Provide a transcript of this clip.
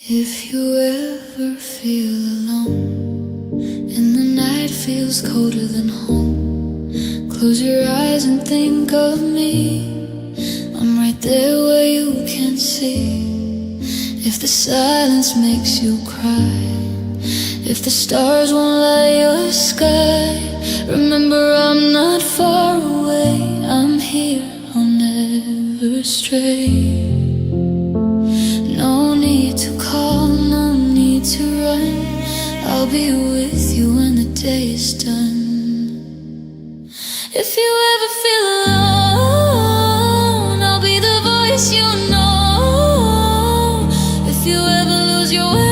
If you ever feel alone and the night feels colder than home, close your eyes and think of me. I'm right there where you can see. If the silence makes you cry, if the stars won't light your sky, remember I'm not far away. I'm here, I'll never stray. No need to call, no need to run. I'll be with you when the day is done. If you ever feel alone, I'll be the voice you know. If you ever lose your way,